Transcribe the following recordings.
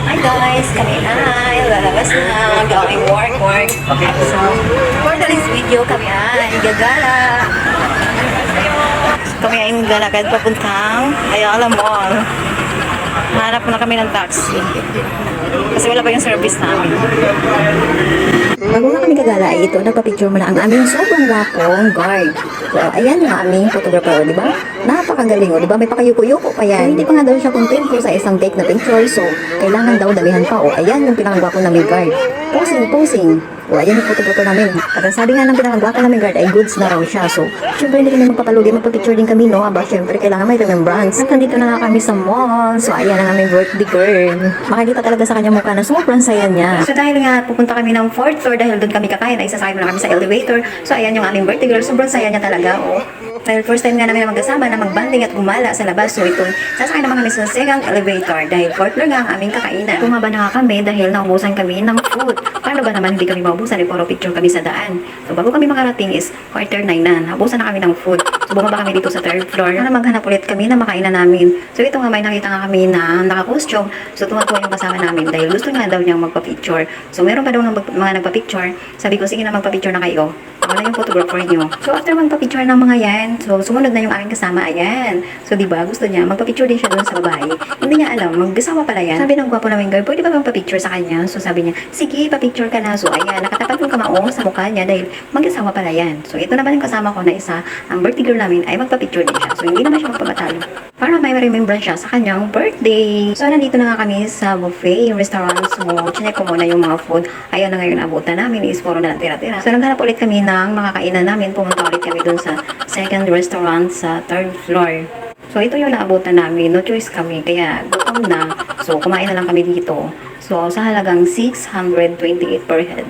Hi guys, kami ay lalabas na going work. Okay. So, for today's video, kami ay gagala. Kami ay galakad papuntang Ayala Mall. Hanap na kami ng taxi. Kasi wala pa yung service namin. Bago nga kami gagala ay ito, nagpa-picture mo na ang aming sobrang gwapong guard. So, ayan yung aming photographer, di ba? Napakagaling, di ba? May pakayuko-yuko pa yan. Hindi pa nga daw siya contento sa isang take na picture, so kailangan daw dalihan pa. O, ayan yung pinakagwapo naming guard. Posing. O, ayan yung photographer namin. At ang sabi nga ng pinakagwapo naming guard ay goods na raw siya. So, syempre hindi kami magpapalugi, magpa-picture din kami, no? Aba, syempre kailangan may remembrance. At nandito na nga kami sa mall. So, ayan ang aming birthday girl. Makikita talaga sa kanya mukha na sobrang saya niya. So dahil nga pupunta kami ng 4th floor dahil doon kami kakain, ay sasakay muna kami sa elevator. So ayan yung aming birthday girl. Sobrang saya niya talaga. Oh. Dahil first time nga namin na magkasama na magbanding at gumala sa labas. So ito, sasakay naman kami sa second elevator dahil 4th floor nga ang aming kakainan. Bumaba na nga kami dahil naubusan kami ng food. Paano ba naman hindi kami maubusan? Puro picture kami sa daan. So bago kami makarating is 8:30 na. Naubusan na kami ng food. So bumaba kami dito sa 3rd floor. Para maghanap ulit kami na makainan namin. So ito nga may nakita nga kami na naka-costume. So tumatuwa yung kasama namin dahil gusto nga daw niyang magpa-picture. So meron pa daw ng mga nagpa-picture. Sabi ko, sige na magpa-picture na kayo. Wala yung photographer niyo. So after magpa-picture ng mga yan, so sumunod na yung aking kasama, ayan. So diba, gusto niya, magpa-picture din siya doon sa babae. Hindi niya alam, mag-asawa pala yan. Sabi ng gwapo namin girl, pwede ba magpa-picture sa kanya? So sabi niya, sige, pa-picture ka na. So ayan, nakatapat yung kamao sa mukha niya dahil mag-asawa pala yan. So ito naman yung kasama ko na isa, ang birthday girl namin ay magpa-picture din siya. So hindi naman siya magpamatalo. Para may remembrance siya sa kanyang birthday. So nandito na nga kami sa buffet, yung restaurant. So chinek ko muna yung mga food. Ayan na ngayon abutan namin is puro na lang tira-tira. So naghanap ulit kami ng mga kainan namin. Pumunta ulit kami dun sa second restaurant sa 3rd floor. So ito yung naabutan namin. No choice kami. Kaya gutom na. So kumain na lang kami dito. So sa halagang 628 per head.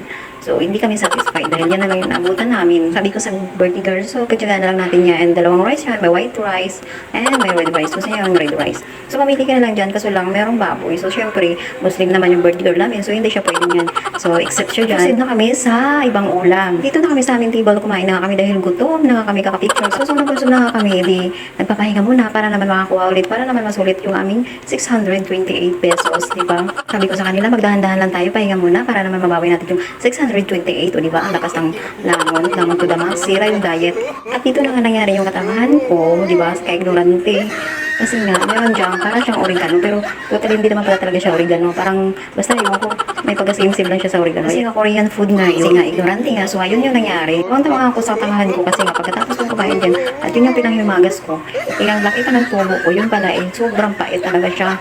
So, hindi kami satisfied dahil yan na lang yung naabutan namin. Sabi ko sa birthday girl, so, pagtsagaan na lang natin yan. Dalawang rice yan, may white rice, and may red rice. So, sa'yo yung red rice. So, mamili ka na lang dyan, kaso lang, merong baboy. So, syempre, Muslim naman yung birthday girl namin. So, hindi siya pwede yan. So, except siya dyan. Proceed na kami sa ibang ulam. Dito na kami sa aming table, kumain na kami dahil gutom na kami kakapicture. So, busog na kami. Di, nagpapahinga muna para naman makakuha ulit, para naman masulit yung aming 628 pesos, di ba? Sabi ko sa kanila, magdahan-dahan lang tayo, pahinga muna para naman mabawi natin yung 628, o di ba? Ang lakas ng lamon to the max, sira yung diet. At dito na nga nangyari yung katangahan ko, di ba? Kaya ignorante. Kasi nga, meron dyan, parang siyang oregano, pero totally hindi naman pala talaga siya oregano. Parang, basta yun ko, may pagkasimsim lang siya sa oregano. Kasi nga, Korean food nga yun. Kasi nga, ignorante nga. So, ayun yung nangyari. Huwag tama ako sa tangahan ko kasi nga, pagkatapos ko kumain dyan, at yun yung pinanghimagas ko. Ilang laki pa ng tubo ko, yun pala eh, sobrang pait talaga siya.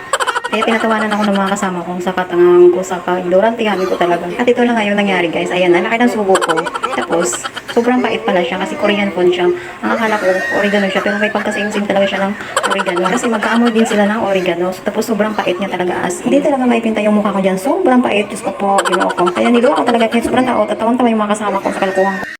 Kaya tinatawanan ako ng mga kasama kong sa katangahan ko, sa ka-ignorante ko talaga. At ito lang ngayon nangyari guys. Ayan, laki ng subo ko. Tapos, sobrang pait pala siya kasi Korean food siya. Ang akala ko, oregano siya. Pero may pagkasimsim talaga siya ng oregano. Kasi magkaamoy din sila ng oregano. Tapos sobrang pait niya talaga as. Hindi talaga maipinta yung mukha ko dyan. Sobrang pait. Diyos ko po, ginoo ko. Kaya niluwa ko talaga kahit sobrang taot. At tawan-tawa yung mga kasama ko sa kalkuhan ko.